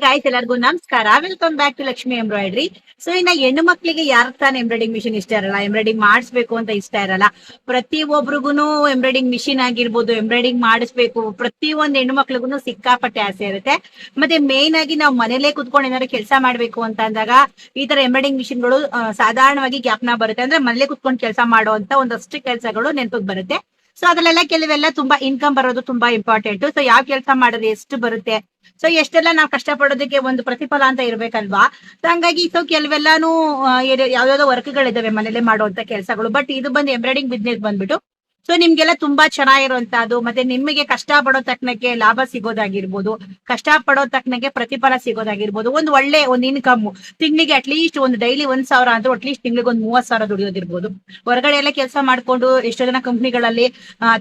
Guys ಎಲ್ಲರಿಗೂ ನಮಸ್ಕಾರ. Welcome back to Lakshmi embroidery. So ಇನ್ನ ಹೆಣ್ಣು ಮಕ್ಳಿಗೆ ಯಾರು ತಾನೇ ಎಂಬ್ರಾಯ್ಡಿಂಗ್ ಮಿಷಿನ್ ಇಷ್ಟ ಇರಲ್ಲ, ಎಂಬ್ರಾಯ್ಡಿಂಗ್ ಮಾಡಿಸ್ಬೇಕು ಅಂತ ಇಷ್ಟ ಇರಲ್ಲ. ಪ್ರತಿಯೊಬ್ಬರಿಗೂ ಎಂಬ್ರಾಯ್ಡಿಂಗ್ ಮಿಷಿನ್ ಆಗಿರ್ಬೋದು, ಎಂಬ್ರಾಯ್ಡಿಂಗ್ ಮಾಡಿಸ್ಬೇಕು, ಪ್ರತಿಯೊಂದು ಹೆಣ್ಣು ಮಕ್ಳಿಗೂ ಸಿಕ್ಕಾಪಟ್ಟೆ ಆಸೆ ಇರುತ್ತೆ. ಮತ್ತೆ ಮೇನ್ ಆಗಿ ನಾವು ಮನೇಲೆ ಕುತ್ಕೊಂಡು ಏನಾದ್ರು ಕೆಲಸ ಮಾಡ್ಬೇಕು ಅಂತ ಅಂದಾಗ ಈ ತರ ಎಂಬ್ರಾಯ್ಡಿಂಗ್ ಮಿಷಿನ್ಗಳು ಸಾಧಾರಣವಾಗಿ ಜ್ಞಾಪನ ಬರುತ್ತೆ. ಅಂದ್ರೆ ಮನೇಲೆ ಕುತ್ಕೊಂಡು ಕೆಲಸ ಮಾಡುವಂತ ಒಂದಷ್ಟು ಕೆಲಸಗಳು ನೆನಪಿಗೆ ಬರುತ್ತೆ. ಸೊ ಅದ್ರಲ್ಲೆಲ್ಲ ಕೆಲವೆಲ್ಲ ತುಂಬಾ ಇನ್ಕಮ್ ಬರೋದು ತುಂಬಾ ಇಂಪಾರ್ಟೆಂಟ್. ಸೊ ಯಾವ ಕೆಲಸ ಮಾಡೋದು ಎಷ್ಟು ಬರುತ್ತೆ, ಸೊ ಎಷ್ಟೆಲ್ಲ ನಾವು ಕಷ್ಟ ಪಡೋದಕ್ಕೆ ಒಂದು ಪ್ರತಿಫಲ ಅಂತ ಇರ್ಬೇಕಲ್ವಾ. ಸೊ ಹಂಗಾಗಿ ಸೊ ಕೆಲವೆಲ್ಲಾನು ಯಾವ್ಯಾವ್ದೋ ವರ್ಕ್ಗಳಿದಾವೆ ಮನೇಲೆ ಮಾಡುವಂತ ಕೆಲಸಗಳು. ಬಟ್ ಇದು ಬಂದು ಎಂಬ್ರಾಯ್ಡಿಂಗ್ ಬಿಸ್ನೆಸ್ ಬಂದ್ಬಿಟ್ಟು ಸೊ ನಿಮ್ಗೆಲ್ಲ ತುಂಬಾ ಚೆನ್ನಾಗಿರುವಂತದ್ದು, ಮತ್ತೆ ನಿಮಗೆ ಕಷ್ಟ ಪಡೋ ತಕ್ಕನಕ್ಕೆ ಲಾಭ ಸಿಗೋದಾಗಿರ್ಬೋದು, ಕಷ್ಟ ಪಡೋ ತಕ್ಕನಕ್ಕೆ ಪ್ರತಿಫಲ ಸಿಗೋದಾಗಿರ್ಬೋದು, ಒಂದು ಇನ್ಕಮ್ ತಿಂಗಳಿಗೆ ಅಟ್ಲೀಸ್ಟ್ ಒಂದು ಡೈಲಿ 1,000 ಅಂತ ಅಟ್ಲೀಸ್ಟ್ ತಿಂಗಳಿಗೆ ಒಂದು 30,000 ದುಡಿಯೋದಿರ್ಬೋದು. ಹೊರಗಡೆ ಎಲ್ಲ ಕೆಲಸ ಮಾಡ್ಕೊಂಡು ಎಷ್ಟೋ ಜನ ಕಂಪ್ನಿಗಳಲ್ಲಿ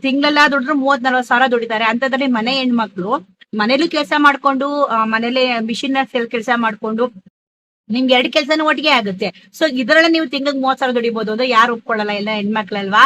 ತಿಂಗಳೆಲ್ಲ ದುಡ್ರು 30-40,000 ದುಡಿತಾರೆ. ಅಂತದ್ರಲ್ಲಿ ಮನೆ ಹೆಣ್ಮಕ್ಳು ಮನೇಲಿ ಕೆಲಸ ಮಾಡ್ಕೊಂಡು ಮನೇಲಿ ಮಿಷಿನ್ ಕೆಲಸ ಮಾಡ್ಕೊಂಡು ನಿಮ್ಗೆ 2 ಕೆಲಸನೂ ಒಟ್ಟಿಗೆ ಆಗುತ್ತೆ. ಸೊ ಇದ್ರಲ್ಲ ನೀವು ತಿಂಗಳಿಗೆ 30,000 ದುಡಿಬಹುದು ಅಂದ್ರೆ ಯಾರು ಒಪ್ಕೊಳ್ಳಲ್ಲ, ಎಲ್ಲ ಹೆಣ್ಮಕ್ಳಲ್ವಾ.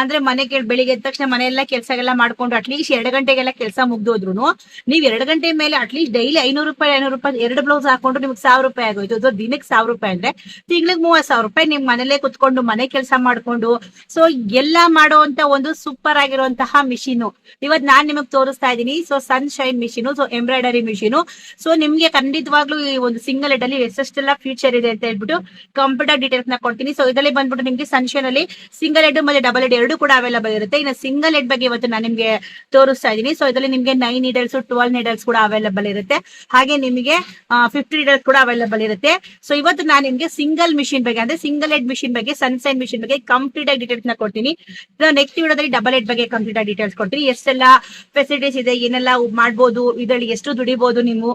ಅಂದ್ರೆ ಮನೆ ಬೆಳಿಗ್ಗೆ ಎದ್ದ ತಕ್ಷಣ ಮನೆಯೆಲ್ಲ ಕೆಲಸ ಮಾಡ್ಕೊಂಡು ಅಟ್ಲೀಸ್ಟ್ 2 ಗಂಟೆಗೆಲ್ಲ ಕೆಲಸ ಮುಗ್ದೋದ್ರು ನೀವ್ 2 ಗಂಟೆ ಮೇಲೆ ಅಟ್ಲೀಸ್ಟ್ ಡೈಲಿ 500 ರೂಪಾಯಿ 2 ಬ್ಲೌಸ್ ಹಾಕೊಂಡು ನಿಮ್ಗೆ 1,000 ರೂಪಾಯಿ ಆಗೋಯ್ತು. ಸೊ ದಿನಕ್ಕೆ 1,000 ರೂಪಾಯಿ ಅಂದ್ರೆ ತಿಂಗಳಿಗೆ 30,000 ರೂಪಾಯಿ ನಿಮ್ ಮನೇಲೆ ಕುತ್ಕೊಂಡು ಮನೆ ಕೆಲಸ ಮಾಡ್ಕೊಂಡು ಸೊ ಎಲ್ಲ ಮಾಡುವಂತ ಒಂದು ಸೂಪರ್ ಆಗಿರುವಂತಹ ಮಿಷಿನ್ ಇವತ್ ನಾನ್ ನಿಮಗ್ ತೋರಿಸ್ತಾ ಇದೀನಿ. So sunshine machine, so embroidery machine. So ನಿಮ್ಗೆ ಖಂಡಿತವಾಗ್ಲೂ ಈ ಒಂದು ಸಿಂಗಲ್ ಹೆಡ್ ಅಲ್ಲಿ ಎಷ್ಟೆಲ್ಲ ಫ್ಯೂಚರ್ ಇದೆ ಅಂತ ಹೇಳ್ಬಿಟ್ಟು ಕಂಪ್ಯೂಟರ್ ಡೀಟೇಲ್ಸ್ ನ ಕೊಡ್ತೀನಿ. ಸೊ ಇದರಲ್ಲಿ ಬಂದ್ಬಿಟ್ಟು ನಿಮ್ಗೆ ಸನ್ಶೈನ್ ಅಲ್ಲಿ ಸಿಂಗಲ್ ಹೆಡ್ ಮತ್ತೆ ಡಬಲ್ ಹೆಡ್ ಎರಡು ಕೂಡ ಅವೈಲೇಬಲ್ ಇರುತ್ತೆ. ಇನ್ನು ಸಿಂಗಲ್ ಹೆಡ್ ಬಗ್ಗೆ ಇವತ್ತು ನಾನು ನಿಮ್ಗೆ ತೋರಿಸ್ತಾ ಇದೀನಿ. ಸೊ ಇದರಲ್ಲಿ ನಿಮ್ಗೆ 9 ನೀಡಲ್ಸ್ 12 ನೀಡಲ್ಸ್ ಕೂಡ ಅವೈಲೇಬಲ್ ಇರುತ್ತೆ. ಹಾಗೆ ನಿಮಗೆ 50 ನೀಡಲ್ಸ್ ಕೂಡ ಅವೈಲೇಬಲ್ ಇರುತ್ತೆ. ಸೊ ಇವತ್ತು ನಾನು ನಿಮ್ಗೆ ಸಿಂಗಲ್ ಮಿಷಿನ್ ಬಗ್ಗೆ ಅಂದ್ರೆ ಸಿಂಗಲ್ ಹೆಡ್ ಮಿಷಿನ್ ಬಗ್ಗೆ, ಸನ್ಶೈನ್ ಮಿಷಿನ್ ಬಗ್ಗೆ ಕಂಪ್ಲೀಟ್ ಆಗಿ ಡೀಟೇಲ್ಸ್ ನ ಕೊಡ್ತೀನಿ. ನೆಕ್ಸ್ಟ್ ವಿಡಿಯೋದಲ್ಲಿ ಡಬಲ್ ಹೆಡ್ ಬಗ್ಗೆ ಕಂಪ್ಲೀಟ್ ಆಗಿ ಡೀಟೇಲ್ಸ್ ಕೊಡ್ತೀನಿ. ಎಷ್ಟೆಲ್ಲ ಫೆಸಿಲಿಟೀಸ್ ಇದೆ, ಏನೆಲ್ಲ ಮಾಡ್ಬೋದು, ಇದರಲ್ಲಿ ಎಷ್ಟು ದುಡಿಬಹುದು ನೀವು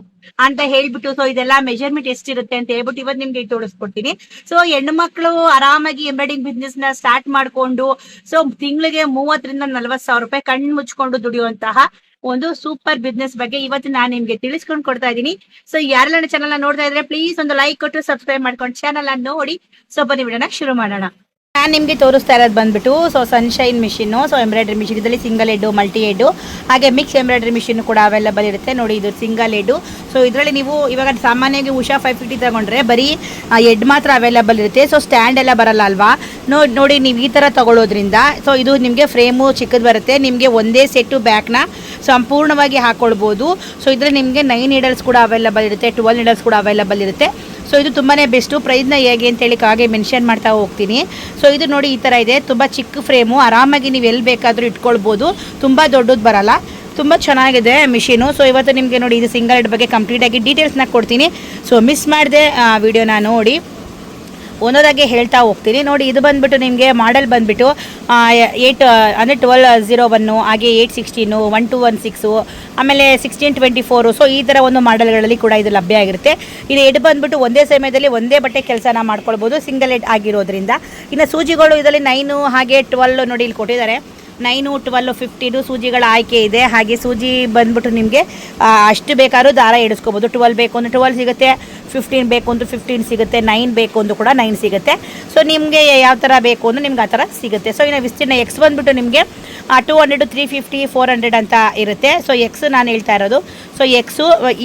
ಅಂತ ಹೇಳ್ಬಿಟ್ಟು, ಸೊ ಇದೆಲ್ಲ ಮೆಜರ್ಮೆಂಟ್ ಎಷ್ಟಿರುತ್ತೆ ಅಂತ ಹೇಳ್ಬಿಟ್ಟು ಇವತ್ತು ನಿಮ್ಗೆ ತೋರಿಸ್ಕೊಡ್ತೀನಿ. ಸೊ ಹೆಣ್ಣು ಮಕ್ಕಳು ಆರಾಮಾಗಿ ಎಂಬ್ರಾಯ್ಡಿಂಗ್ ಬಿಸ್ನೆಸ್ ನ ಸ್ಟಾರ್ಟ್ ಮಾಡ್ಕೊಂಡು ಸೊ ತಿಂಗಳಿಗೆ 30,000-40,000 ರೂಪಾಯಿ ಕಣ್ಣು ಮುಚ್ಕೊಂಡು ದುಡಿಯುವಂತಹ ಒಂದು ಸೂಪರ್ ಬಿಸ್ನೆಸ್ ಬಗ್ಗೆ ಇವತ್ತು ನಾನು ನಿಮ್ಗೆ ತಿಳಿಸ್ಕೊಂಡು ಕೊಡ್ತಾ ಇದ್ದೀನಿ. ಸೊ ಯಾರೆಲ್ಲ ಚಾನಲ್ ನೋಡ್ತಾ ಇದ್ರೆ ಪ್ಲೀಸ್ ಒಂದು ಲೈಕ್ ಕೊಟ್ಟು ಸಬ್ಸ್ಕ್ರೈಬ್ ಮಾಡ್ಕೊಂಡು ಚಾನಲ್ ಅನ್ನು ನೋಡಿ. ಸೊ ಬನ್ನಿ ವಿಡಿಯೋನ ಶುರು ಮಾಡೋಣ. ನಾನು ನಿಮಗೆ ತೋರಿಸ್ತಾ ಇರೋದು ಬಂದ್ಬಿಟ್ಟು so sunshine machine, so embroidery machine. ಇದರಲ್ಲಿ ಸಿಂಗಲ್ ಹೆಡ್, ಮಲ್ಟಿ ಹೆಡ್, ಹಾಗೆ ಮಿಕ್ಸ್ ಎಂಬ್ರಾಯ್ಡ್ರಿ ಮಿಷಿನ್ ಕೂಡ ಅವೈಲೇಬಲ್ ಇರುತ್ತೆ. ನೋಡಿ ಇದು ಸಿಂಗಲ್ ಹೆಡ್. ಸೊ ಇದರಲ್ಲಿ ನೀವು ಇವಾಗ ಸಾಮಾನ್ಯವಾಗಿ ಉಷಾ 550 ತಗೊಂಡ್ರೆ ಬರೀ ಹೆಡ್ ಮಾತ್ರ ಅವೈಲೇಬಲ್ ಇರುತ್ತೆ. ಸೊ ಸ್ಟ್ಯಾಂಡ್ ಎಲ್ಲ ಬರಲ್ಲ ಅಲ್ವಾ. ನೋಡಿ ನೀವು ಈ ಥರ ತಗೊಳ್ಳೋದ್ರಿಂದ ಸೊ ಇದು ನಿಮಗೆ ಫ್ರೇಮು ಚಿಕ್ಕದು ಬರುತ್ತೆ. ನಿಮಗೆ ಒಂದೇ ಸೆಟ್ಟು ಬ್ಯಾಕ್ನ ಸಂಪೂರ್ಣವಾಗಿ ಹಾಕೊಳ್ಬೋದು. ಸೊ ಇದರಲ್ಲಿ ನಿಮಗೆ 9 ನೀಡಲ್ಸ್ ಕೂಡ ಅವೈಲೇಬಲ್ ಇರುತ್ತೆ, 12 ನೀಡಲ್ಸ್ ಕೂಡ ಅವೈಲೇಬಲ್ ಇರುತ್ತೆ. ಸೊ ಇದು ತುಂಬಾ ಬೆಸ್ಟು. ಪ್ರೈಸ್ನ ಹೇಗೆ ಅಂತೇಳಿ ಹಾಗೆ ಮೆನ್ಷನ್ ಮಾಡ್ತಾ ಹೋಗ್ತೀನಿ. ಸೊ ಇದು ನೋಡಿ ಈ ಥರ ಇದೆ, ತುಂಬ ಚಿಕ್ಕ ಫ್ರೇಮು, ಆರಾಮಾಗಿ ನೀವು ಎಲ್ಲಿ ಬೇಕಾದರೂ ಇಟ್ಕೊಳ್ಬೋದು, ತುಂಬ ದೊಡ್ಡದು ಬರಲ್ಲ, ತುಂಬ ಚೆನ್ನಾಗಿದೆ ಮಿಷಿನು. ಸೊ ಇವತ್ತು ನಿಮಗೆ ನೋಡಿ ಇದು ಸಿಂಗಲ್ ಹೆಡ್ ಬಗ್ಗೆ ಕಂಪ್ಲೀಟಾಗಿ ಡೀಟೇಲ್ಸ್ನ ಕೊಡ್ತೀನಿ. ಸೊ ಮಿಸ್ ಮಾಡಿದೆ ವಿಡಿಯೋನ ನೋಡಿ ಒಂದೊಂದಾಗೆ ಹೇಳ್ತಾ ಹೋಗ್ತೀನಿ. ನೋಡಿ ಇದು ಬಂದುಬಿಟ್ಟು ನಿಮಗೆ ಮಾಡೆಲ್ ಬಂದುಬಿಟ್ಟು 8 ಅಂದರೆ 1201, ಹಾಗೆ 816, 1216, ಆಮೇಲೆ 1624. ಸೊ ಈ ಥರ ಒಂದು ಮಾಡೆಲ್ಗಳಲ್ಲಿ ಕೂಡ ಇದು ಲಭ್ಯ ಆಗಿರುತ್ತೆ. ಇದು ಹೆಡ್ ಬಂದುಬಿಟ್ಟು ಒಂದೇ ಸಮಯದಲ್ಲಿ ಒಂದೇ ಬಟ್ಟೆ ಕೆಲಸನ ಮಾಡ್ಕೊಳ್ಬೋದು ಸಿಂಗಲ್ ಹೆಡ್ ಆಗಿರೋದ್ರಿಂದ. ಇನ್ನು ಸೂಜಿಗಳು ಇದರಲ್ಲಿ 9 ಹಾಗೆ 12 ನೋಡಿ ಇಲ್ಲಿ ಕೊಟ್ಟಿದ್ದಾರೆ. 9, 12, 15 ಸೂಜಿಗಳ ಆಯ್ಕೆ ಇದೆ. ಹಾಗೆ ಸೂಜಿ ಬಂದ್ಬಿಟ್ಟು ನಿಮಗೆ ಅಷ್ಟು ಬೇಕಾದ್ರೂ ದಾರ ಎಡಿಸ್ಕೋಬೋದು. 12 ಬೇಕು ಅಂದರೆ 12 ಸಿಗುತ್ತೆ, 15 ಬೇಕು ಅಂದ್ರೆ 15 ಸಿಗುತ್ತೆ, 9 ಬೇಕು ಅಂದ್ರೂ ಕೂಡ 9 ಸಿಗುತ್ತೆ. ಸೊ ನಿಮಗೆ ಯಾವ ಥರ ಬೇಕು ಅಂದ್ರೆ ನಿಮ್ಗೆ ಆ ಥರ ಸಿಗುತ್ತೆ. ಸೊ ಇನ್ನು ವಿಸ್ತೀರ್ಣ ಎಕ್ಸ್ ಬಂದುಬಿಟ್ಟು ನಿಮಗೆ 200, 350, 400 ಅಂತ ಇರುತ್ತೆ. ಸೊ ಎಕ್ಸ್ ನಾನು ಹೇಳ್ತಾ ಇರೋದು. ಸೊ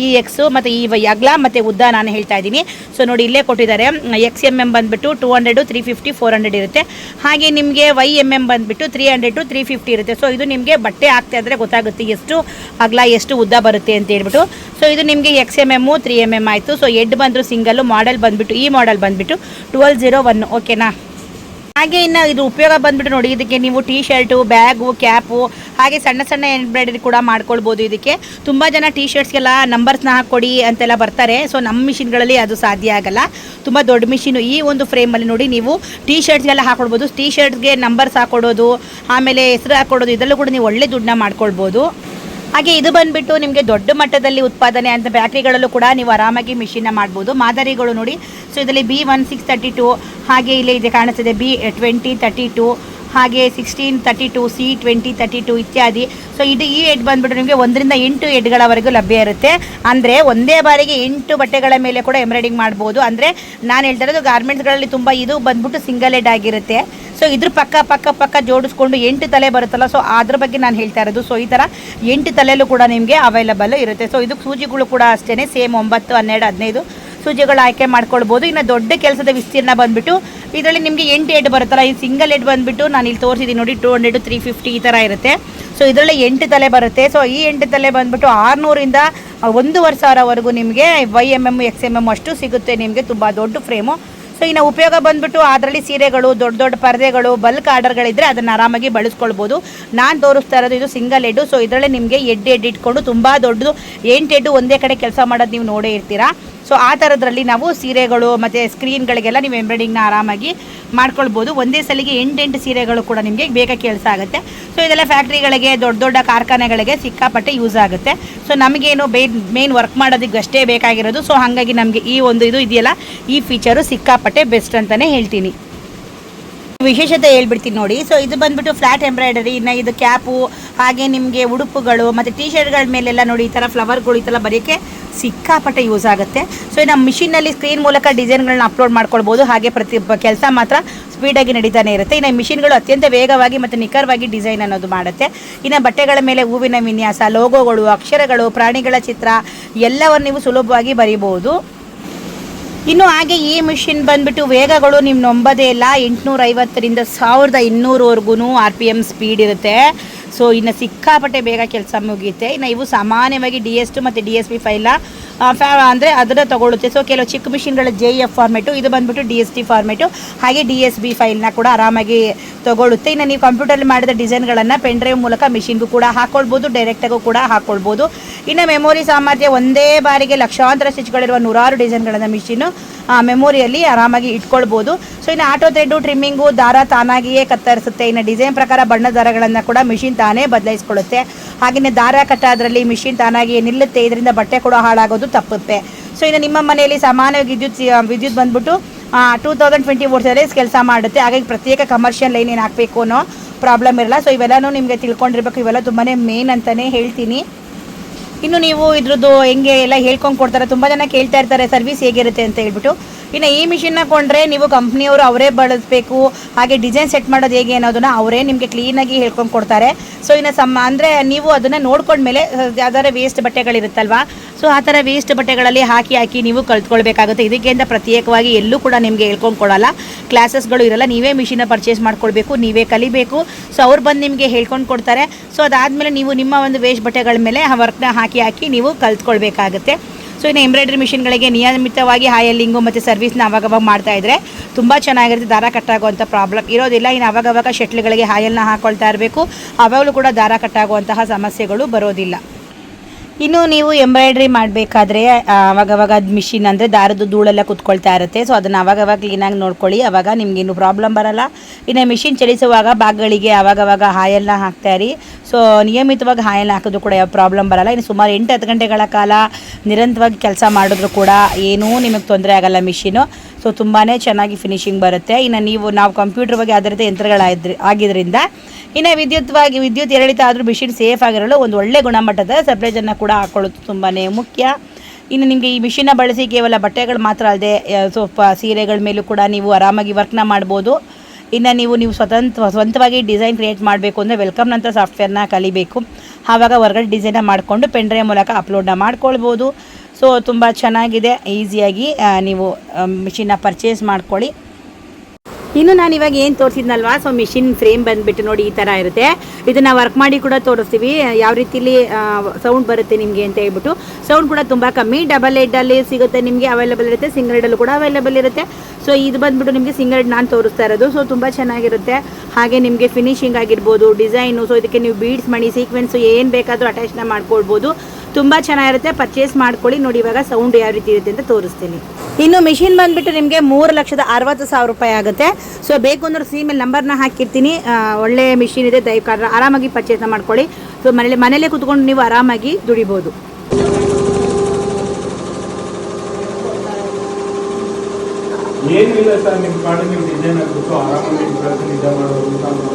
ಈ ಎಕ್ಸು ಮತ್ತು ಈ ಅಗಲ ಮತ್ತು ಉದ್ದ ನಾನು ಹೇಳ್ತಾ ಇದ್ದೀನಿ. ಸೊ ನೋಡಿ ಇಲ್ಲೇ ಕೊಟ್ಟಿದ್ದಾರೆ. XMM ಬಂದುಬಿಟ್ಟು 200, 350, 400 ಇರುತ್ತೆ. ಹಾಗೆ ನಿಮಗೆ YMM ಬಂದುಬಿಟ್ಟು 300 to 350 ಇರುತ್ತೆ. ಸೊ ಇದು ನಿಮಗೆ ಬಟ್ಟೆ ಹಾಕ್ತಾ ಇದ್ದರೆ ಗೊತ್ತಾಗುತ್ತೆ ಎಷ್ಟು ಅಗಲ ಎಷ್ಟು ಉದ್ದ ಬರುತ್ತೆ ಅಂತ ಹೇಳ್ಬಿಟ್ಟು. ಸೊ ಇದು ನಿಮಗೆ XMM 3mm ಆಯಿತು. ಸೊ ಹೆಡ್ ಬಂದರು ಸಿಂಗಲ್ಲು. ಮಾಡೆಲ್ ಬಂದುಬಿಟ್ಟು ಈ ಮಾಡೆಲ್ ಬಂದುಬಿಟ್ಟು 1201. ಓಕೆನಾ. ಹಾಗೆ ಇನ್ನು ಇದು ಉಪಯೋಗ ಬಂದುಬಿಟ್ಟು ನೋಡಿ, ಇದಕ್ಕೆ ನೀವು ಟೀ ಶರ್ಟು, ಬ್ಯಾಗು, ಕ್ಯಾಪು, ಹಾಗೆ ಸಣ್ಣ ಸಣ್ಣ ಎಂಬ್ರಾಯ್ಡರಿ ಕೂಡ ಮಾಡ್ಕೊಳ್ಬೋದು. ಇದಕ್ಕೆ ತುಂಬ ಜನ ಟೀ ಶರ್ಟ್ಸ್ಗೆಲ್ಲ ನಂಬರ್ಸ್ನ ಹಾಕ್ಕೊಡಿ ಅಂತೆಲ್ಲ ಬರ್ತಾರೆ. ಸೊ ನಮ್ಮ ಮಿಷಿನ್ಗಳಲ್ಲಿ ಅದು ಸಾಧ್ಯ ಆಗಲ್ಲ, ತುಂಬ ದೊಡ್ಡ ಮಿಷಿನು. ಈ ಒಂದು ಫ್ರೇಮಲ್ಲಿ ನೋಡಿ ನೀವು ಟೀ ಶರ್ಟ್ಸ್ಗೆಲ್ಲ ಹಾಕ್ಕೊಡ್ಬೋದು. ಟೀ ಶರ್ಟ್ಸ್ಗೆ ನಂಬರ್ಸ್ ಹಾಕೊಡೋದು, ಆಮೇಲೆ ಹೆಸರು ಹಾಕೊಡೋದು, ಇದರಲ್ಲೂ ಕೂಡ ನೀವು ಒಳ್ಳೆ ದುಡ್ಡನ್ನ ಮಾಡ್ಕೊಳ್ಬೋದು. ಹಾಗೆ ಇದು ಬಂದುಬಿಟ್ಟು ನಿಮಗೆ ದೊಡ್ಡ ಮಟ್ಟದಲ್ಲಿ ಉತ್ಪಾದನೆ ಅಂತ ಫ್ಯಾಕ್ಟ್ರಿಗಳಲ್ಲೂ ಕೂಡ ನೀವು ಆರಾಮಾಗಿ ಮಿಷಿನ್ನ ಮಾಡ್ಬೋದು. ಮಾದರಿಗಳು ನೋಡಿ. ಸೊ ಇದರಲ್ಲಿ B1632, ಹಾಗೆ ಇಲ್ಲಿ ಇದೆ ಕಾಣಿಸ್ತಿದೆ B2032, ಹಾಗೆ 1632 C20 32 ಇತ್ಯಾದಿ. ಸೊ ಈ ಎಡ್ ಬಂದ್ಬಿಟ್ಟು ನಿಮಗೆ 1 ರಿಂದ 8 ಎಡ್ಗಳವರೆಗೂ ಲಭ್ಯ ಇರುತ್ತೆ. ಅಂದರೆ ಒಂದೇ ಬಾರಿಗೆ 8 ಬಟ್ಟೆಗಳ ಮೇಲೆ ಕೂಡ ಎಂಬ್ರಾಯ್ಡಿಂಗ್ ಮಾಡ್ಬೋದು. ಅಂದರೆ ನಾನು ಹೇಳ್ತಾ ಇರೋದು ಗಾರ್ಮೆಂಟ್ಸ್ಗಳಲ್ಲಿ ತುಂಬ ಇದು ಬಂದ್ಬಿಟ್ಟು ಸಿಂಗಲ್ ಎಡ್ ಆಗಿರುತ್ತೆ. ಸೊ ಇದ್ರ ಪಕ್ಕ ಜೋಡಿಸ್ಕೊಂಡು 8 ತಲೆ ಬರುತ್ತಲ್ಲ, ಸೊ ಅದ್ರ ಬಗ್ಗೆ ನಾನು ಹೇಳ್ತಾ ಇರೋದು. ಸೊ ಈ ಥರ 8 ತಲೆಯಲ್ಲೂ ಕೂಡ ನಿಮಗೆ ಅವೈಲಬಲ್ ಇರುತ್ತೆ. ಸೊ ಇದಕ್ಕೆ ಸೂಜಿಗಳು ಕೂಡ ಅಷ್ಟೇ ಸೇಮ್ 9, 12, 15 ಸೂಜಿಗಳು ಆಯ್ಕೆ ಮಾಡ್ಕೊಳ್ಬೋದು. ಇನ್ನು ದೊಡ್ಡ ಕೆಲಸದ ವಿಸ್ತೀರ್ಣ ಬಂದುಬಿಟ್ಟು ಇದರಲ್ಲಿ ನಿಮಗೆ 8 ಎಡ್ ಬರುತ್ತಲ್ಲ, ಈ ಸಿಂಗಲ್ ಎಡ್ ಬಂದುಬಿಟ್ಟು ನಾನು ಇಲ್ಲಿ ತೋರಿಸಿದ್ದೀನಿ ನೋಡಿ 200, 350 ಈ ಥರ ಇರುತ್ತೆ. ಸೊ ಇದರಲ್ಲಿ 8 ತಲೆ ಬರುತ್ತೆ. ಸೊ ಈ 8 ತಲೆ ಬಂದುಬಿಟ್ಟು 600ರಿಂದ 1,500ವರೆಗೂ ನಿಮಗೆ YMM XMM ಅಷ್ಟು ಸಿಗುತ್ತೆ ನಿಮಗೆ, ತುಂಬ ದೊಡ್ಡ ಫ್ರೇಮು. ಸೊ ಇನ್ನು ಉಪಯೋಗ ಬಂದುಬಿಟ್ಟು ಅದರಲ್ಲಿ ಸೀರೆಗಳು, ದೊಡ್ಡ ಪರದೆಗಳು, ಬಲ್ಕ್ ಆರ್ಡರ್ಗಳಿದ್ದರೆ ಅದನ್ನು ಆರಾಮಾಗಿ ಬಳಸ್ಕೊಳ್ಬೋದು. ನಾನು ತೋರಿಸ್ತಾ ಇರೋದು ಇದು ಸಿಂಗಲ್ ಎಡ್ಡು. ಸೊ ಇದರಲ್ಲಿ ನಿಮಗೆ ಎಡ್ ಇಟ್ಕೊಂಡು ತುಂಬ ದೊಡ್ಡದು 8 ಎಡ್ಡು ಒಂದೇ ಕಡೆ ಕೆಲಸ ಮಾಡೋದು ನೀವು ನೋಡೇ ಇರ್ತೀರಾ. ಸೊ ಆ ಥರದ್ರಲ್ಲಿ ನಾವು ಸೀರೆಗಳು ಮತ್ತು ಸ್ಕ್ರೀನ್ಗಳಿಗೆಲ್ಲ ನೀವು ಎಂಬ್ರಾಯ್ಡಿಂಗ್ನ ಆರಾಮಾಗಿ ಮಾಡ್ಕೊಳ್ಬೋದು. ಒಂದೇ ಸಲಿಗೆ 8 ಸೀರೆಗಳು ಕೂಡ ನಿಮಗೆ ಬೇಗ ಕೆಲಸ ಆಗುತ್ತೆ. ಸೊ ಇದೆಲ್ಲ ಫ್ಯಾಕ್ಟ್ರಿಗಳಿಗೆ, ದೊಡ್ಡ ಕಾರ್ಖಾನೆಗಳಿಗೆ ಸಿಕ್ಕಾಪಟ್ಟೆ ಯೂಸ್ ಆಗುತ್ತೆ. ಸೊ ನಮಗೇನು ಮೇನ್ ವರ್ಕ್ ಮಾಡೋದಕ್ಕೆ ಅಷ್ಟೇ ಬೇಕಾಗಿರೋದು. ಸೊ ಹಾಗಾಗಿ ನಮಗೆ ಈ ಒಂದು ಇದು ಇದೆಯಲ್ಲ, ಈ ಫೀಚರು ಸಿಕ್ಕಾಪಟ್ಟೆ ಬೆಸ್ಟ್ ಅಂತಲೇ ಹೇಳ್ತೀನಿ. ವಿಶೇಷತೆ ಹೇಳ್ಬಿಡ್ತೀನಿ ನೋಡಿ. ಸೊ ಇದು ಬಂದ್ಬಿಟ್ಟು ಫ್ಲಾಟ್ ಎಂಬ್ರಾಯ್ಡರಿ. ಇನ್ನು ಇದು ಕ್ಯಾಪು, ಹಾಗೆ ನಿಮಗೆ ಉಡುಪುಗಳು ಮತ್ತು ಟೀ ಶರ್ಟ್ಗಳ ಮೇಲೆಲ್ಲ ನೋಡಿ ಈ ಥರ ಫ್ಲವರ್ಗಳು ಈ ಥರ ಬರೆಯೋಕ್ಕೆ ಸಿಕ್ಕಾಪಟ್ಟೆ ಯೂಸ್ ಆಗುತ್ತೆ. ಸೊ ನಮ್ಮ ಮಿಷಿನಲ್ಲಿ ಸ್ಕ್ರೀನ್ ಮೂಲಕ ಡಿಸೈನ್ಗಳನ್ನ ಅಪ್ಲೋಡ್ ಮಾಡ್ಕೊಳ್ಬೋದು. ಹಾಗೆ ಪ್ರತಿ ಕೆಲಸ ಮಾತ್ರ ಸ್ಪೀಡಾಗಿ ನಡೀತಾನೆ ಇರುತ್ತೆ. ಇನ್ನು ಮಿಷಿನ್ಗಳು ಅತ್ಯಂತ ವೇಗವಾಗಿ ಮತ್ತು ನಿಖರವಾಗಿ ಡಿಸೈನ್ ಅನ್ನೋದು ಮಾಡುತ್ತೆ. ಇನ್ನು ಬಟ್ಟೆಗಳ ಮೇಲೆ ಹೂವಿನ ವಿನ್ಯಾಸ, ಲೋಗೋಗಳು, ಅಕ್ಷರಗಳು, ಪ್ರಾಣಿಗಳ ಚಿತ್ರ ಎಲ್ಲವನ್ನು ನೀವು ಸುಲಭವಾಗಿ ಬರೀಬಹುದು. ಇನ್ನು ಹಾಗೆ ಈ ಮಿಷಿನ್ ಬಂದುಬಿಟ್ಟು ವೇಗಗಳು ನಿಮ್ಮ ನಂಬೋದೇ ಇಲ್ಲ, 850ರಿಂದ 1200ವರೆಗೂ RPM ಸ್ಪೀಡ್ ಇರುತ್ತೆ. ಸೊ ಇನ್ನು ಸಿಕ್ಕಾಪಟ್ಟೆ ಬೇಗ ಕೆಲಸ ಮುಗಿಯುತ್ತೆ. ಇನ್ನು ಇವು ಸಾಮಾನ್ಯವಾಗಿ DS2 ಮತ್ತು DSP ಫೈಲ ಅಂದರೆ ಅದನ್ನು ತೊಗೊಳುತ್ತೆ. ಸೊ ಕೆಲವು ಚಿಕ್ಕ ಮಿಷಿನ್ಗಳ JF ಫಾರ್ಮೆಟು, ಇದು ಬಂದುಬಿಟ್ಟು DST ಫಾರ್ಮೆಟು, ಹಾಗೆ DSB ಫೈಲ್ನ ಕೂಡ ಆರಾಮಾಗಿ ತೊಗೊಳುತ್ತೆ. ಇನ್ನು ನೀವು ಕಂಪ್ಯೂಟರಲ್ಲಿ ಮಾಡಿದ ಡಿಸೈನ್ಗಳನ್ನು ಪೆನ್ ಡ್ರೈವ್ ಮೂಲಕ ಮಿಷಿನ್ಗೂ ಕೂಡ ಹಾಕ್ಕೊಳ್ಬೋದು, ಡೈರೆಕ್ಟಾಗೂ ಕೂಡ ಹಾಕ್ಕೊಳ್ಬೋದು. ಇನ್ನು ಮೆಮೊರಿ ಸಾಮರ್ಥ್ಯ ಒಂದೇ ಬಾರಿಗೆ ಲಕ್ಷಾಂತರ ಸ್ಟಿಚ್ಗಳಿರುವ 100 ಡಿಸೈನ್ಗಳನ್ನು ಮಿಷಿನ್ನು ಮೆಮೊರಿಯಲ್ಲಿ ಆರಾಮಾಗಿ ಇಟ್ಕೊಳ್ಬೋದು. ಸೊ ಇನ್ನು ಆಟೋ ಥ್ರೆಡ್ಡು, ಟ್ರಿಮ್ಮಿಂಗು, ದಾರ ತಾನಾಗಿಯೇ ಕತ್ತರಿಸುತ್ತೆ. ಇನ್ನು ಡಿಸೈನ್ ಪ್ರಕಾರ ಬಣ್ಣ ದಾರಗಳನ್ನು ಕೂಡ ಮಿಷಿನ್ ತಾನೇ ಬದಲಾಯಿಸ್ಕೊಳ್ಳುತ್ತೆ. ಹಾಗೆಯೇ ದಾರ ಕಟ್ಟೋದ್ರಲ್ಲಿ ಮಿಷಿನ್ ತಾನಾಗಿಯೇ ನಿಲ್ಲುತ್ತೆ. ಇದರಿಂದ ಬಟ್ಟೆ ಕೂಡ ಹಾಳಾಗೋದು ತಪ್ಪುತ್ತೆ. ಸೊ ಇನ್ನು ನಿಮ್ಮ ಮನೆಯಲ್ಲಿ ಸಾಮಾನ್ಯವಾಗಿ ವಿದ್ಯುತ್ ಬಂದ್ಬಿಟ್ಟು 2020 ವೋಲ್ಟ್ಸಲ್ಲಿ ಕೆಲಸ ಮಾಡುತ್ತೆ. ಹಾಗಾಗಿ ಪ್ರತ್ಯೇಕ ಕಮರ್ಷಿಯಲ್ ಲೈನ್ ಏನು ಹಾಕಬೇಕು ಅನ್ನೋ ಪ್ರಾಬ್ಲಮ್ ಇರಲ್ಲ. ಸೊ ಇವೆಲ್ಲನೂ ನಿಮಗೆ ತಿಳ್ಕೊಂಡಿರ್ಬೇಕು. ಇವೆಲ್ಲ ತುಂಬಾ ಮೇನ್ ಅಂತಲೇ ಹೇಳ್ತೀನಿ. ಇನ್ನು ನೀವು ಇದ್ರದ್ದು ಹೆಂಗೆ ಎಲ್ಲ ಹೇಳ್ಕೊಂಡು ಕೊಡ್ತಾರೆ, ತುಂಬ ಜನ ಕೇಳ್ತಾ ಇರ್ತಾರೆ ಸರ್ವಿಸ್ ಹೇಗಿರುತ್ತೆ ಅಂತ ಹೇಳ್ಬಿಟ್ಟು. ಇನ್ನು ಈ ಮಿಷಿನ್ನ ಕೊಂಡ್ರೆ ನೀವು ಕಂಪ್ನಿಯವರು ಅವರೇ ಬಳಸಬೇಕು, ಹಾಗೆ ಡಿಸೈನ್ ಸೆಟ್ ಮಾಡೋದು ಹೇಗೆ ಅನ್ನೋದನ್ನು ಅವರೇ ನಿಮಗೆ ಕ್ಲೀನಾಗಿ ಹೇಳ್ಕೊಂಡು ಕೊಡ್ತಾರೆ. ಸೊ ಇನ್ನು ಅಂದರೆ ನೀವು ಅದನ್ನು ನೋಡ್ಕೊಂಡ್ಮೇಲೆ ಯಾವ್ದಾರ ವೇಸ್ಟ್ ಬಟ್ಟೆಗಳಿರುತ್ತಲ್ವ, ಸೊ ಆ ಥರ ವೇಸ್ಟ್ ಬಟ್ಟೆಗಳಲ್ಲಿ ಹಾಕಿ ನೀವು ಕಲ್ತ್ಕೊಳ್ಬೇಕಾಗುತ್ತೆ. ಇದಕ್ಕಿಂತ ಪ್ರತ್ಯೇಕವಾಗಿ ಎಲ್ಲೂ ಕೂಡ ನಿಮಗೆ ಹೇಳ್ಕೊಂಡು ಕೊಡೋಲ್ಲ, ಕ್ಲಾಸಸ್ಗಳು ಇರಲ್ಲ. ನೀವೇ ಮಿಷಿನ ಪರ್ಚೇಸ್ ಮಾಡ್ಕೊಳ್ಬೇಕು, ನೀವೇ ಕಲಿಬೇಕು. ಸೊ ಅವ್ರು ಬಂದು ನಿಮಗೆ ಹೇಳ್ಕೊಂಡು ಕೊಡ್ತಾರೆ. ಸೊ ಅದಾದಮೇಲೆ ನೀವು ನಿಮ್ಮ ಒಂದು ವೇಸ್ಟ್ ಬಟ್ಟೆಗಳ ಮೇಲೆ ಆ ವರ್ಕ್ನ ಹಾಕಿ ನೀವು ಕಲ್ತ್ಕೊಳ್ಬೇಕಾಗುತ್ತೆ. ಸೊ ಇನ್ನು ಎಂಬ್ರಾಯ್ಡ್ರಿ ಮಿಷಿನ್ಗಳಿಗೆ ನಿಯಮಿತವಾಗಿ ಹಾಯಲ್ಲಿಂಗು ಮತ್ತು ಸರ್ವಿಸ್ನ ಅವಾಗವಾಗ ಮಾಡ್ತಾಯಿದ್ರೆ ತುಂಬ ಚೆನ್ನಾಗಿರುತ್ತೆ. ದಾರ ಕಟ್ಟಾಗುವಂಥ ಪ್ರಾಬ್ಲಮ್ ಇರೋದಿಲ್ಲ. ಇನ್ನು ಅವಾಗವಾಗ ಶಟ್ಲ್ಗಳಿಗೆ ಹಾಯಲ್ನ ಹಾಕ್ಕೊಳ್ತಾ ಇರಬೇಕು, ಅವಾಗಲೂ ಕೂಡ ದಾರ ಕಟ್ಟಾಗುವಂತಹ ಸಮಸ್ಯೆಗಳು ಬರೋದಿಲ್ಲ. ಇನ್ನು ನೀವು ಎಂಬ್ರಾಯ್ಡ್ರಿ ಮಾಡಬೇಕಾದ್ರೆ ಅವಾಗವಾಗ ಮಿಷಿನ್ ಅಂದರೆ ದಾರದ ಧೂಳೆಲ್ಲ ಕುತ್ಕೊಳ್ತಾ ಇರುತ್ತೆ. ಸೊ ಅದನ್ನು ಅವಾಗವಾಗ ಕ್ಲೀನಾಗಿ ನೋಡ್ಕೊಳ್ಳಿ, ಆವಾಗ ನಿಮಗೇನು ಪ್ರಾಬ್ಲಮ್ ಬರೋಲ್ಲ. ಇನ್ನು ಮಿಷಿನ್ ಚಲಿಸುವಾಗ ಭಾಗಗಳಿಗೆ ಅವಾಗವಾಗ ಹಾಯಲ್ನ ಹಾಕ್ತಾಯಿರಿ. ಸೊ ನಿಯಮಿತವಾಗಿ ಹಾಯಲ್ನ ಹಾಕಿದ್ರು ಕೂಡ ಯಾವ ಪ್ರಾಬ್ಲಮ್ ಬರೋಲ್ಲ. ಇನ್ನು ಸುಮಾರು 8-10 ಗಂಟೆಗಳ ಕಾಲ ನಿರಂತರವಾಗಿ ಕೆಲಸ ಮಾಡಿದ್ರು ಕೂಡ ಏನೂ ನಿಮಗೆ ತೊಂದರೆ ಆಗೋಲ್ಲ ಮಿಷಿನು. ಸೊ ತುಂಬಾ ಚೆನ್ನಾಗಿ ಫಿನಿಶಿಂಗ್ ಬರುತ್ತೆ. ಇನ್ನು ನಾವು ಕಂಪ್ಯೂಟರ್ ಬಗ್ಗೆ ಅದರದ್ದು ಆಗಿದ್ದರಿಂದ ಇನ್ನು ವಿದ್ಯುತ್ ಏರಿಳಿತ ಆದರೂ ಮಿಷಿನ್ ಸೇಫ್ ಆಗಿರಲು ಒಂದು ಒಳ್ಳೆ ಗುಣಮಟ್ಟದ ಸಪ್ಲೈಜನ್ನು ಕೂಡ ಹಾಕೊಳ್ಳೋದು ತುಂಬಾ ಮುಖ್ಯ. ಇನ್ನು ನಿಮಗೆ ಈ ಮಿಷಿನ್ನ ಬಳಸಿ ಕೇವಲ ಬಟ್ಟೆಗಳು ಮಾತ್ರ ಅಲ್ಲದೆ ಸ್ವಲ್ಪ ಸೀರೆಗಳ ಮೇಲೂ ಕೂಡ ನೀವು ಆರಾಮಾಗಿ ವರ್ಕ್ನ ಮಾಡ್ಬೋದು. ಇನ್ನು ನೀವು ಸ್ವಂತವಾಗಿ ಡಿಸೈನ್ ಕ್ರಿಯೇಟ್ ಮಾಡಬೇಕು ಅಂದರೆ ವೆಲ್ಕಮ್ನಂಥ ಸಾಫ್ಟ್ವೇರ್ನ ಕಲಿಬೇಕು. ಆವಾಗ ಹೊರಗಡೆ ಡಿಸೈನ ಮಾಡಿಕೊಂಡು ಪೆನ್ ಡ್ರೈವ್ ಮೂಲಕ ಅಪ್ಲೋಡ್ನ ಮಾಡ್ಕೊಳ್ಬೋದು. ಸೊ ತುಂಬ ಚೆನ್ನಾಗಿದೆ, ಈಸಿಯಾಗಿ ನೀವು ಮಿಷಿನ್ನ ಪರ್ಚೇಸ್ ಮಾಡ್ಕೊಳ್ಳಿ. ಇನ್ನು ನಾನು ಇವಾಗ ಏನು ತೋರಿಸಿದ್ನಲ್ವಾ, ಸೊ ಮಿಷಿನ್ ಫ್ರೇಮ್ ಬಂದುಬಿಟ್ಟು ನೋಡಿ ಈ ಥರ ಇರುತ್ತೆ. ಇದನ್ನು ವರ್ಕ್ ಮಾಡಿ ಕೂಡ ತೋರಿಸ್ತೀವಿ ಯಾವ ರೀತಿಲಿ ಸೌಂಡ್ ಬರುತ್ತೆ ನಿಮಗೆ ಅಂತ ಹೇಳ್ಬಿಟ್ಟು. ಸೌಂಡ್ ಕೂಡ ತುಂಬ ಕಮ್ಮಿ, ಡಬಲ್ ಹೆಡ್ಡಲ್ಲಿ ಸಿಗುತ್ತೆ ನಿಮಗೆ, ಅವೈಲೇಬಲ್ ಇರುತ್ತೆ. ಸಿಂಗಲ್ ಹೆಡ್ಡಲ್ಲೂ ಕೂಡ ಅವೈಲೇಬಲ್ ಇರುತ್ತೆ. ಸೊ ಇದು ಬಂದುಬಿಟ್ಟು ನಿಮಗೆ ಸಿಂಗಲ್ ಹೆಡ್ ನಾನು ತೋರಿಸ್ತಾ ಇರೋದು. ಸೊ ತುಂಬ ಚೆನ್ನಾಗಿರುತ್ತೆ. ಹಾಗೆ ನಿಮಗೆ ಫಿನಿಶಿಂಗ್ ಆಗಿರ್ಬೋದು, ಡಿಸೈನು, ಸೊ ಇದಕ್ಕೆ ನೀವು ಬೀಡ್ಸ್ ಮಣಿ ಸೀಕ್ವೆನ್ಸು ಏನು ಬೇಕಾದರೂ ಅಟ್ಯಾಚ್ನ ಮಾಡ್ಕೊಳ್ಬೋದು. ತುಂಬ ಚೆನ್ನಾಗಿರುತ್ತೆ, ಪರ್ಚೇಸ್ ಮಾಡ್ಕೊಳ್ಳಿ. ನೋಡಿ ಇವಾಗ ಸೌಂಡ್ ಯಾವ ರೀತಿ ಇರುತ್ತೆ ಅಂತ ತೋರಿಸ್ತೀನಿ. ಇನ್ನು ಮಿಷಿನ್ ಬಂದುಬಿಟ್ಟು ನಿಮಗೆ 3,60,000 ರೂಪಾಯಿ ಆಗುತ್ತೆ. ಸೊ ಬೇಕು ಅಂದ್ರೆ ಮೇಲೆ ನಂಬರ್ನ ಹಾಕಿರ್ತೀನಿ. ಒಳ್ಳೆ ಮಿಷಿನ್ ಇದೆ, ದಯವಿಟ್ಟು ಆರಾಮಾಗಿ ಪರ್ಚೇಸ್ನ ಮಾಡ್ಕೊಳ್ಳಿ. ಸೊ ಮನೇಲೇ ಕೂತ್ಕೊಂಡು ನೀವು ಆರಾಮಾಗಿ ದುಡಿಬೋದು. ಏನಿಲ್ಲ ಸರ್, ನಿಮ್ ಕಾಡು ನೀವು ಡಿಸೈನ್ ಆಗ್ಬಿಟ್ಟು ಆರಾಮಾಗಿ ನಿಮ್ ಕೆಲಸ ನಿಜ ಮಾಡೋದು ಅಂತ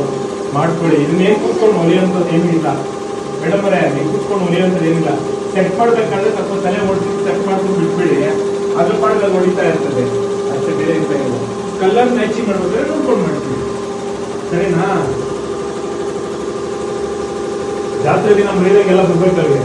ಮಾಡ್ಕೊಳ್ಳಿ. ಇದನ್ನೇನು ಕೂತ್ಕೊಂಡು ಹೊಲಿಯೋಂಥದ್ದು ಏನೂ ಇಲ್ಲ ಮೇಡಮ್ ಅವರೇ. ನೀವು ಕೂತ್ಕೊಂಡು ಹೊಲಿಯೋಂಥದ್ದು ಏನಿಲ್ಲ. ಸೆಟ್ ಮಾಡ್ಬೇಕಾದ್ರೆ ಸ್ವಲ್ಪ ತಲೆ ಓಡಿಸಿ ಸೆಟ್ ಮಾಡ್ಕೊಂಡು ಬಿಟ್ಬಿಡಿ, ಅದ್ರ ಪಾಡಿಗೆ ಅದು ಹೊಡಿತಾ ಇರ್ತದೆ ಅಷ್ಟೇ, ಬೇರೆ ಅಂತ ಇಲ್ಲ. ಕಲರ್ ಮ್ಯಾಚಿಂಗ್ ಮಾಡ್ಬೇಕಾದ್ರೆ ನೋಡ್ಕೊಂಡು ಮಾಡ್ತೀವಿ, ಸರಿನಾ? ಜಾತ್ರೆಗೆ ನಮ್ಮ ಏರಿಯಾಗೆಲ್ಲ ಬರ್ಬೇಕಲ್ವೇ?